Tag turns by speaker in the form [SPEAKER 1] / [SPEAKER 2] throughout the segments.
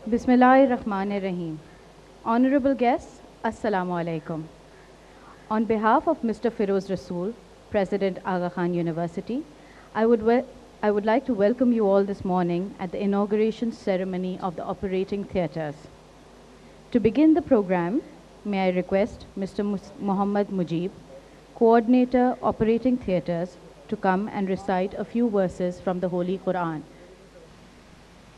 [SPEAKER 1] Bismillahirrahmanirrahim. Honorable guests, Assalamu alaikum. On behalf of Mr. Firoz Rasool, President Aga Khan University, I would like to welcome you all this morning at the inauguration ceremony of the operating theatres. To begin the program, may I request Mr. Muhammad Mujib, Coordinator Operating Theatres, to come and recite a few verses from the Holy Quran.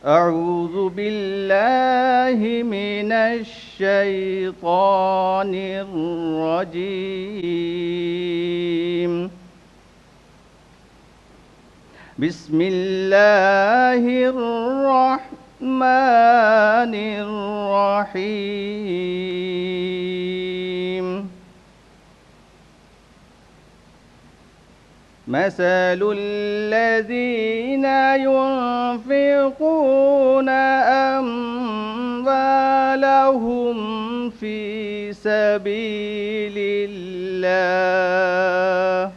[SPEAKER 2] أعوذ بالله من الشيطان الرجيم بسم الله الرحمن الرحيم مثل الذين ينفقون أموالهم في سبيل الله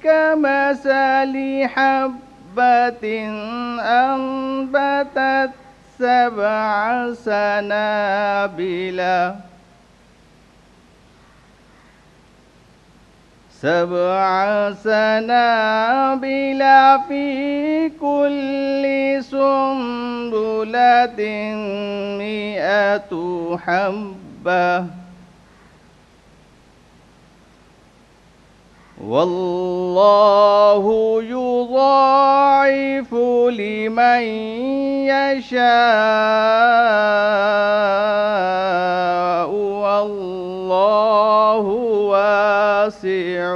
[SPEAKER 2] كمثل حبة أنبتت سبع سنابل في كل سنبلة 100 حبة والله يضاعف لمن يشاء والله واسع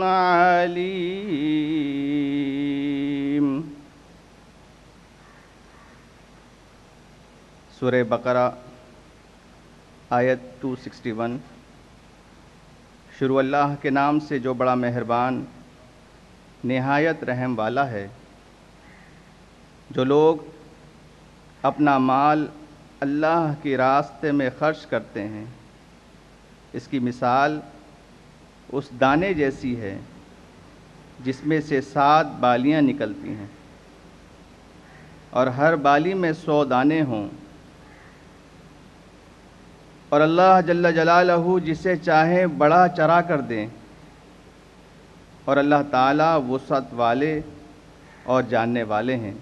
[SPEAKER 2] عليم. सूरह बकरा आयत 261। शुरू अल्लाह के नाम से जो बड़ा मेहरबान निहायत रहम वाला है। जो लोग अपना माल अल्लाह के रास्ते में खर्च करते हैं, इसकी मिसाल उस दाने जैसी है जिसमें से 7 बालियां निकलती हैं और हर बाली में 100 दाने हों, और अल्लाह जल्ल जलालहू जिसे चाहे बड़ा चरा कर दें, और अल्लाह ताला वुसअत वाले और जानने वाले हैं।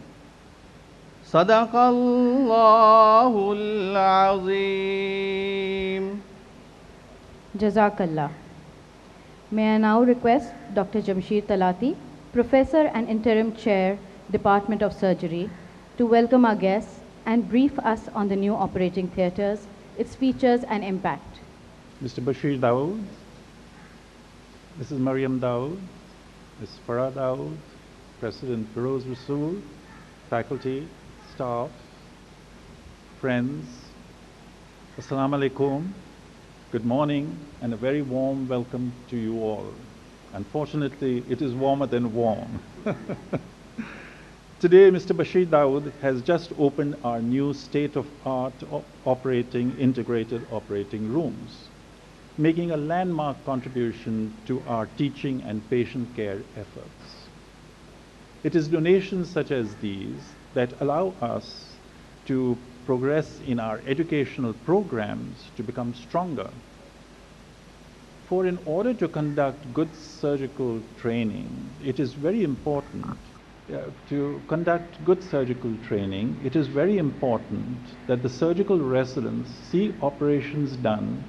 [SPEAKER 2] सदक़ल्लाहुल अज़ीम।
[SPEAKER 1] Jazakallah. May I now request Dr. Jamshid Talati, Professor and Interim Chair, Department of Surgery, to welcome our guests and brief us on the new operating theatres, its features and impact.
[SPEAKER 3] Mr. Bashir Dawood, Mrs. Mariyam Dawood, Ms. Farah Dawood, President Firoz Rasool, faculty, staff, friends, Assalamu alaikum, good morning, and a very warm welcome to you all. Unfortunately, it is warmer than warm. Today, Mr. Bashir Dawood has just opened our new state-of-art integrated operating rooms, making a landmark contribution to our teaching and patient care efforts. It is donations such as these that allow us to progress in our educational programs to become stronger. For in order to conduct good surgical training, it is very important that the surgical residents see operations done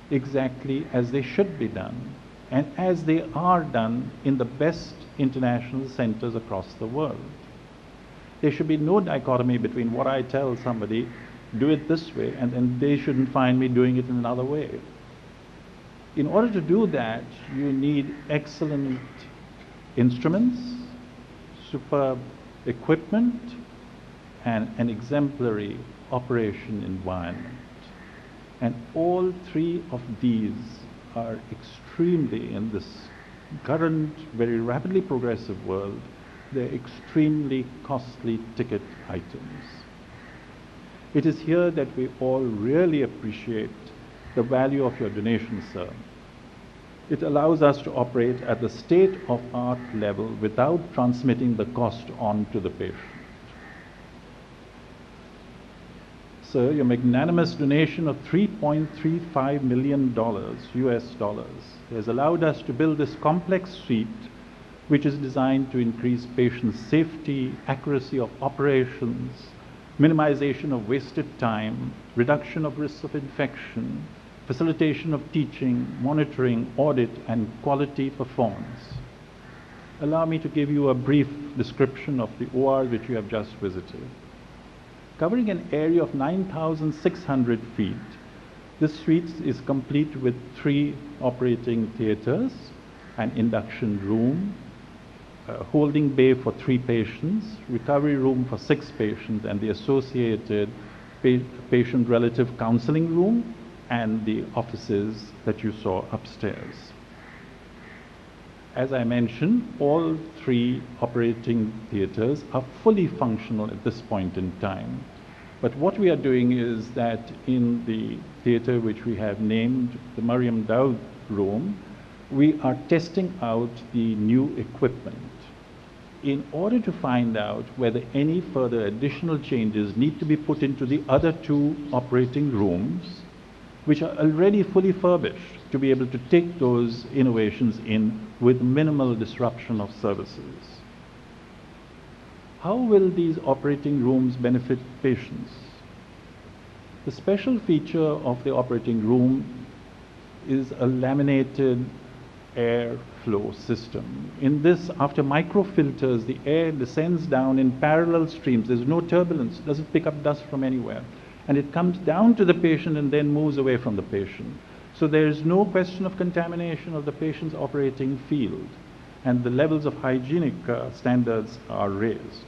[SPEAKER 3] exactly as they should be done and as they are done in the best international centers across the world. There should be no dichotomy between what I tell somebody, do it this way, and then they shouldn't find me doing it in another way. In order to do that, you need excellent instruments, superb equipment, and an exemplary operation environment. And all three of these are extremely, in this current, very rapidly progressive world, they're extremely costly ticket items. It is here that we all really appreciate the value of your donation, sir. It allows us to operate at the state-of-art level without transmitting the cost on to the patient. Sir, your magnanimous donation of $3.35 million US dollars has allowed us to build this complex suite, which is designed to increase patient safety, accuracy of operations, minimization of wasted time, reduction of risks of infection, facilitation of teaching, monitoring, audit, and quality performance. Allow me to give you a brief description of the OR which you have just visited. Covering an area of 9,600 feet, this suite is complete with 3 operating theaters, an induction room, a holding bay for 3 patients, recovery room for 6 patients, and the associated patient relative counseling room, and the offices that you saw upstairs. As I mentioned, all 3 operating theaters are fully functional at this point in time. But what we are doing is that in the theater which we have named the Mariyam Dawood room, we are testing out the new equipment in order to find out whether any further additional changes need to be put into the other 2 operating rooms, which are already fully furnished, to be able to take those innovations in with minimal disruption of services. How will these operating rooms benefit patients? The special feature of the operating room is a laminated airflow system. In this, after microfilters, the air descends down in parallel streams. There's no turbulence, doesn't pick up dust from anywhere. And it comes down to the patient and then moves away from the patient. So there is no question of contamination of the patient's operating field, and the levels of hygienic standards are raised.